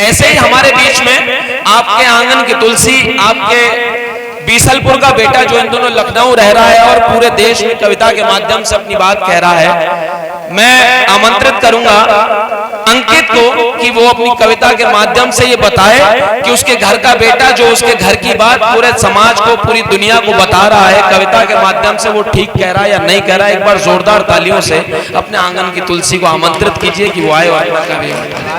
ऐसे ही हमारे बीच में आपके आंगन की तुलसी, आपके बीसलपुर का बेटा जो इन दोनों लखनऊ रह रहा है और पूरे देश में कविता के माध्यम से अपनी बात कह रहा है, मैं आमंत्रित करूंगा अंकित को कि वो अपनी कविता के माध्यम से ये बताए कि उसके घर का बेटा जो उसके घर की बात पूरे समाज को, पूरी दुनिया को बता रहा है कविता के माध्यम से, वो ठीक कह रहा है या नहीं कह रहा है। एक बार जोरदार तालियों से अपने आंगन की तुलसी को आमंत्रित कीजिए कि वो आए और कवि।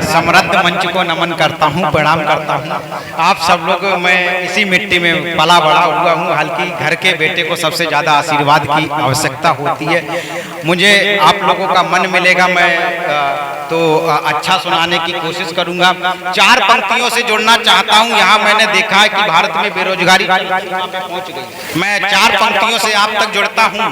समृद्ध मंच को नमन करता हूँ, प्रणाम करता हूँ। आप सब लोग, मैं इसी मिट्टी में पला बड़ा हुआ हूँ, हालांकि घर के बेटे को सबसे ज्यादा आशीर्वाद की आवश्यकता होती है। मुझे आप लोगों का मन मिलेगा, मैं तो अच्छा सुनाने की कोशिश करूंगा। चार पंक्तियों से जुड़ना चाहता हूं। यहाँ मैंने देखा है कि भारत में बेरोजगारी पहुंच गई। मैं चार पंक्तियों से आप तक जुड़ता हूं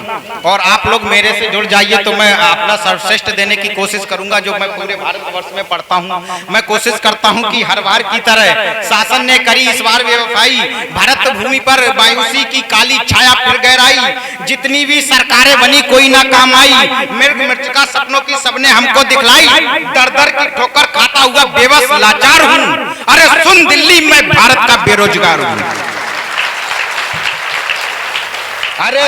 और आप लोग मेरे से जुड़ जाइए तो मैं अपना सर्वश्रेष्ठ देने की कोशिश करूंगा, जो मैं पूरे भारतवर्ष में पढ़ता हूं। मैं कोशिश करता हूं कि हर बार की तरह शासन ने करी इस बार बेवफाई, भारत भूमि पर मायूसी की काली छाया फिर गहराई, जितनी भी सरकारें बनी कोई ना काम आई, मृग मृतिका सपनों की सबने हमको दिखलाई, दर दर की ठोकर खाता हुआ बेबस लाचार हूँ, अरे सुन दिल्ली मैं भारत का बेरोजगार हूँ। अरे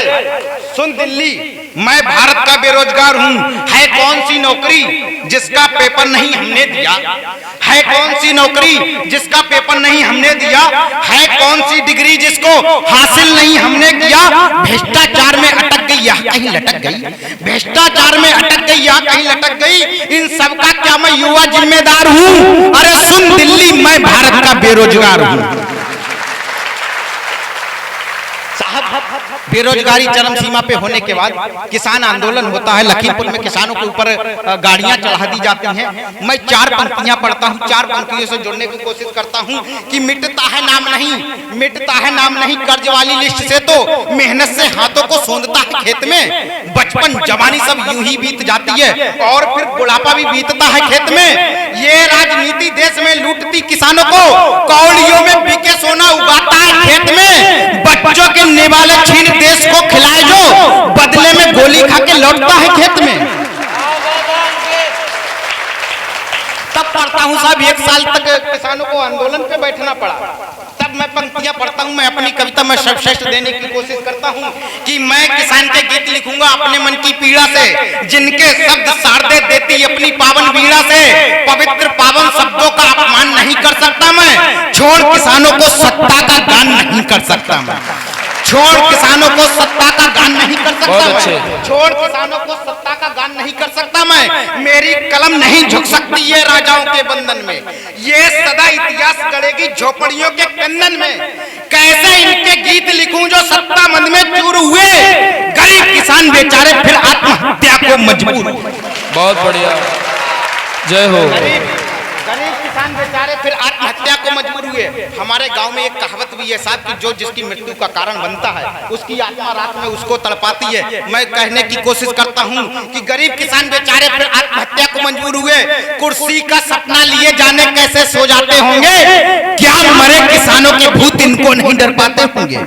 सुन दिल्ली मैं भारत का बेरोजगार हूँ, है कौन सी नौकरी जिसका पेपर नहीं हमने दिया, है कौन सी नौकरी जिसका पेपर नहीं हमने दिया, है कौन सी डिग्री जिसको हासिल नहीं हमने किया, भ्रष्टाचार में अटक गई या कहीं लटक गई, भ्रष्टाचार में अटक गई या कहीं लटक गई, इन सब का क्या मैं युवा जिम्मेदार हूँ, अरे सुन दिल्ली मैं भारत का बेरोजगार हूँ। बेरोजगारी चरम सीमा पे होने के बाद किसान आंदोलन होता है, लखीमपुर में किसानों के ऊपर गाड़ियां चढ़ा दी जाती हैं। मैं चार पंक्तियां पढ़ता हूं, चार पंक्तियों से जुड़ने की कोशिश करता हूं कि मिटता है नाम नहीं, मिटता है नाम नहीं कर्ज वाली लिस्ट से, तो मेहनत से हाथों को सोंधता है खेत में, बचपन जवानी सब यूं ही बीत जाती है और फिर बुढ़ापा भी बीतता है खेत में। ये राजनीति देश में लूटती किसानों को, कौड़ियों में पीके सोना उगाता है खेत में, बच्चों के निवाले छीन देश को खिलाए जो बदले में गोली खा के लौटता है खेत में। तब पढ़ता हूँ साहब, एक साल तक किसानों को आंदोलन पे बैठना पड़ा, तब मैं पंक्तियां पढ़ता हूँ। मैं अपनी कविता में सर्वश्रेष्ठ देने की कोशिश करता हूँ कि मैं किसान के गीत लिखूंगा अपने मन की पीड़ा से, जिनके शब्द शारदे देती अपनी पावन वीणा से, पवित्र पावन शब्दों का अपमान नहीं कर सकता मैं, छोड़ किसानों को सत्ता का गान नहीं कर सकता मैं, छोड़ किसानों को सत्ता का गान नहीं कर सकता मैं, छोड़ किसानों को सत्ता का गान नहीं कर सकता मैं, मेरी कलम नहीं झुक सकती ये राजाओं के बंधन में, ये सदा इतिहास गढ़ेगी झोपड़ियों के कंदन में, कैसे इनके गीत लिखूं जो सत्ता मंद में चूर हुए, गरीब किसान बेचारे फिर आत्महत्या को मजबूर। बहुत बढ़िया, जय हो। गरीब किसान बेचारे फिर आत्महत्या को मजबूर हुए। हमारे गांव में एक कहावत भी है साहब कि जो जिसकी मृत्यु का कारण बनता है उसकी आत्मा रात में उसको तड़पाती है। मैं कहने की कोशिश करता हूं कि गरीब किसान बेचारे फिर आत्महत्या को मजबूर हुए, कुर्सी का सपना लिए जाने कैसे सो जाते होंगे, क्या मरे किसानों के भूत इनको नहीं डर पाते होंगे।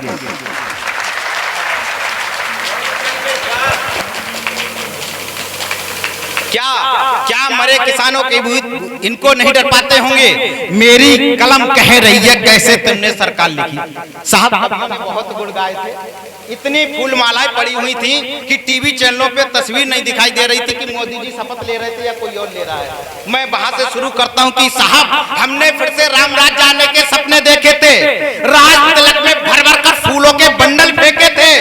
क्या मरे किसानों के भूत इनको नहीं डर पाते होंगे, मेरी कलम कह रही है कैसे तुमने सरकार लिखी। साहब बहुत गुण गाए थे, इतनी फूल मालाएं पड़ी हुई थी कि टीवी चैनलों पे तस्वीर नहीं दिखाई दे रही थी कि मोदी जी शपथ ले रहे थे या कोई और ले रहा है। मैं वहां से शुरू करता हूं कि साहब हमने फिर से राम राज जाने के सपने देखे थे, राज तिलक में भर भर कर फूलों के बंडल फेंके थे,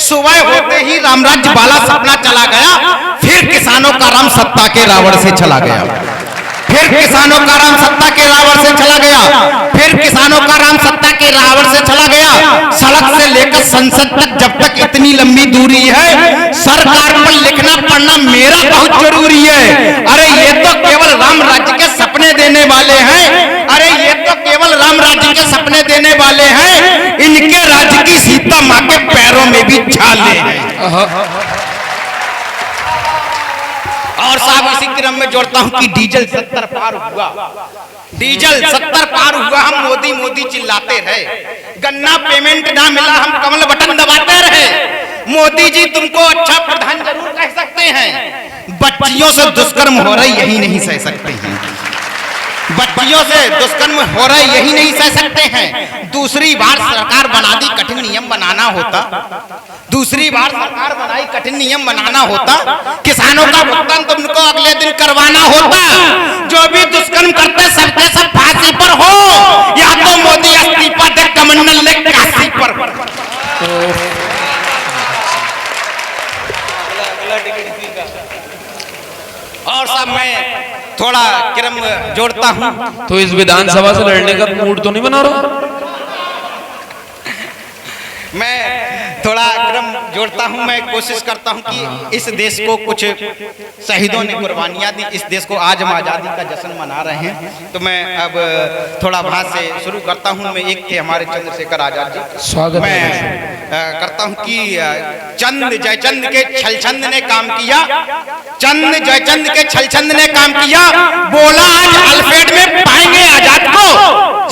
सुबह होते ही रामराज्य वाला सपना चला गया, फिर किसानों का राम सत्ता के रावण से चला गया, फिर किसानों का राम सत्ता के रावण से चला गया, फिर किसानों का राम सत्ता के रावण से चला गया। सड़क से लेकर संसद तक जब तक इतनी लंबी दूरी है, सरकार पर लिखना पढ़ना मेरा बहुत जरूरी है। अरे ये तो केवल राम राज्य के सपने देने वाले हैं, अरे ये तो केवल राम राज्य के सपने देने वाले हैं, इनके राज्य की सीता माँ के पैरों में भी छाले हैं। और साहब इसी क्रम में जोड़ता हूं कि डीजल 70 पार हुआ, डीजल 70 पार हुआ, हम मोदी मोदी चिल्लाते रहे, गन्ना पेमेंट ना मिला हम कमल बटन दबाते रहे। मोदी जी तुमको अच्छा प्रधान जरूर कह सकते हैं, बच्चियों से दुष्कर्म हो रहा है यही नहीं सह सकते हैं, बच्चियों से दुष्कर्म हो रहा है यही नहीं सह सकते हैं। दूसरी बार सरकार बना दी, कठिन नियम बनाना होता, दूसरी बार सरकार बनाई, कठिन नियम बनाना होता, किसानों का भुगतान तुमको अगले दिन करवाना होता, जो भी दुष्कर्म करते सबके सब फांसी पर हो, या तो मोदी इस्तीफा दे, कमंडल ले काशी पर। और सब मैं थोड़ा क्रम जोड़ता हूं। तो इस विधानसभा से लड़ने का मूड तो नहीं बना रहा? मैं थोड़ा क्रम जोड़ता हूं, मैं कोशिश करता हूं कि इस देश को कुछ शहीदों ने कुर्बानियां दी, इस देश को आज हम आज़ादी का जश्न मना रहे हैं। तो मैं अब थोड़ा भाष से शुरू करता हूं। मैं एक थे हमारे चंद्रशेखर आजाद जी, स्वागत मैं करता हूं कि चंद जयचंद के छलछंद ने काम किया, चंद जयचंद के छलछंद ने काम किया, बोला आज अल्फ्रेड में पाएंगे आजाद को,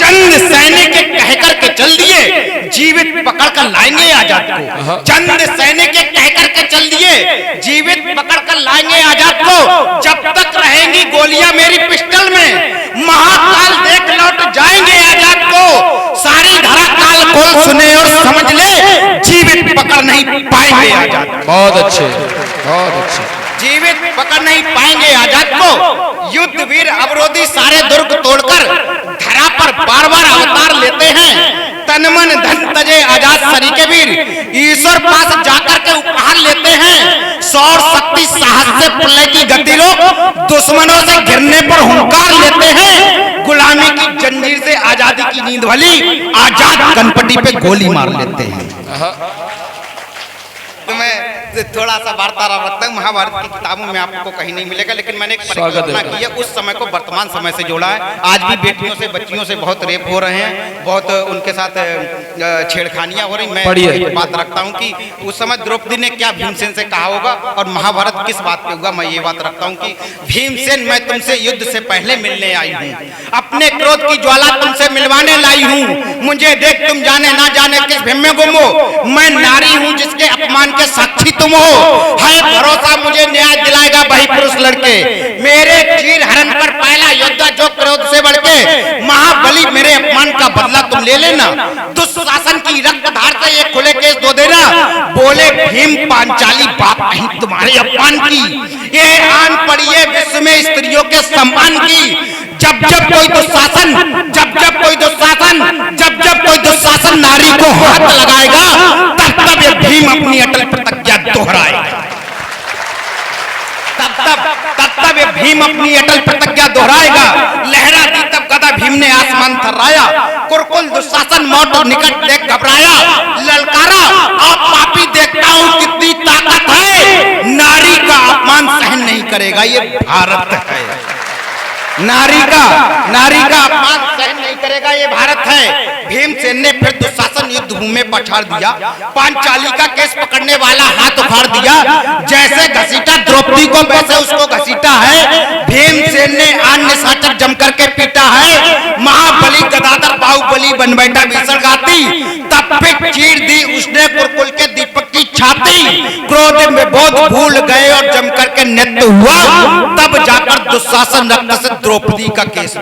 चंद सैनिक के कह करके चल दिए, जीवित पकड़ कर लाएंगे आजाद को, चंद सैनिक के कह करके चल दिए, जीवित पकड़ कर लाएंगे आजाद को, जब तक रहेंगी गोलियां मेरी पिस्टल में, महाकाल देख लौट जाएंगे आजाद को, सारी धरा काल खोल सुने और समझ ले, जीवित पकड़ नहीं पाएंगे आजाद। बहुत अच्छे, बहुत अच्छे। जीवित पकड़ नहीं पाएंगे आजाद को। युद्ध वीर अवरोधी सारे दुर्ग तोड़कर धरा पर बार बार अवतार लेते हैं, तन मन धन तजे आजाद सरीके वीर ईश्वर पास जाकर के उपहार लेते हैं, सौर शक्ति साहस से प्रलय की गति रोक, दुश्मनों से घिरने पर हुंकार लेते हैं, गुलामी की जंजीर से आजादी की नींद भली, आजाद कनपटी पे गोली मार लेते हैं। तो मैं थोड़ा सा वार्तालाप रखता हूँ, महाभारत की किताबों में आपको कहीं नहीं मिलेगा, लेकिन मैंने एक परिकल्पना की है, उस समय को वर्तमान समय से जोड़ा है। आज भी बेटियों से बच्चियों से बहुत रेप हो रहे हैं, बहुत उनके साथ छेड़खानियां हो रही। मैं एक बात रखता हूँ कि उस समय द्रौपदी ने क्या भीमसेन से कहा होगा और महाभारत किस बात पे हुआ। मैं ये बात रखता हूँ कि भीमसेन मैं तुमसे युद्ध से पहले मिलने आई हूँ, अपने क्रोध की ज्वाला तुमसे मिलवाने लाई हूँ, मुझे देख तुम जाने ना जाने किस भ्रम में गुम हो, मैं नारी हूँ जिसके अपमान के साक्षी तुम हो, है भरोसा मुझे न्याय दिलाएगा वही पुरुष लड़के, मेरे चीर हरण पर पहला योद्धा जो क्रोध से बढ़ के, महाबली मेरे अपमान का बदला तुम ले लेना, दुशासन की रक्तधार से एक खुले केस दो देना, बोले भीम पांचाली बाप नहीं तुम्हारे अपमान की, ये आन पड़ी है विश्व में स्त्रियों के सम्मान की, जब जब कोई दुशासन, जब जब कोई दुशासन, जब जब कोई दुशासन नारी को हाथ लगाएगा, तब तब ये भीम अपनी अटल प्रतिज्ञा दोहराएगा, तब तब ये भीम अपनी अटल प्रतिज्ञा दोहराएगा। लहरा दी तब गदा भीम ने आसमान थर्राया, कुरकुल दुशासन मौत निकट देख घबराया, ललकारा आप पापी देखता हूँ कितनी ताकत है, नारी का अपमान सहन नहीं करेगा ये भारत है, नारी का अपमान सहन नहीं करेगा ये भारत है। भीमसेन ने फिर दुशासन युद्ध भूमि में पछाड़ दिया, पांचाली का केस पकड़ने वाला हाथ उखाड़ दिया, जैसे घसीटा द्रौपदी को वैसे उसको घसीटा है, भीमसेन ने अन्य साचर जम करके पीटा है, महाबली गदाधर बाहुबली बन बैठा भीषण घाती, तब पे चीर दी उसने कुरकुल के दीपक की छाती, क्रोध में बोध भूल गए और जम करके नृत्य हुआ, तब जाकर दुशासन रक्त से द्रौपदी का केस।